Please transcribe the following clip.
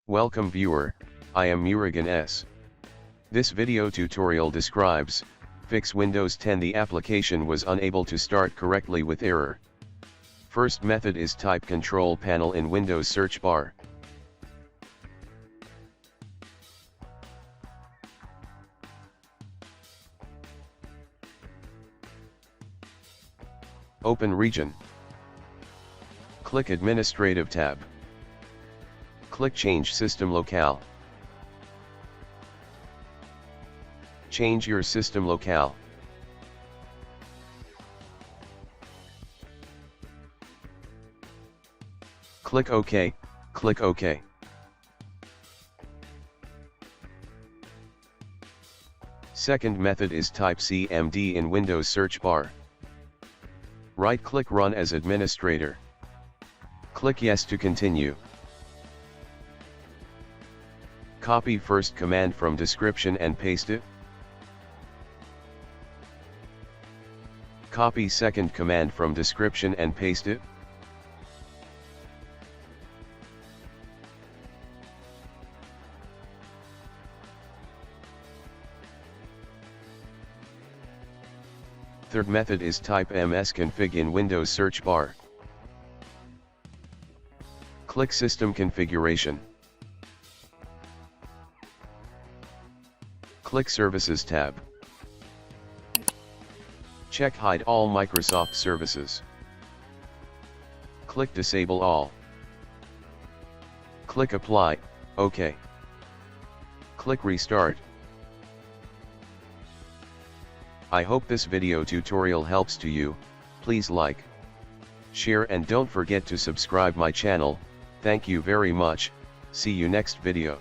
Welcome viewer, I am Murugan S. This video tutorial describes, fix Windows 10 the application was unable to start correctly with error. First method is type Control Panel in Windows search bar. Open Region. Click Administrative tab. Click Change System Locale. Change your system locale. Click OK, click OK. Second method is type CMD in Windows search bar. Right-click Run as Administrator. Click Yes to continue. Copy first command from description and paste it. Copy second command from description and paste it. Third method is type msconfig in Windows search bar. Click System Configuration. Click Services tab. Check Hide all Microsoft services. Click Disable all. Click Apply, OK. Click Restart. I hope this video tutorial helps to you. Please like, share and don't forget to subscribe my channel. Thank you very much. See you next video.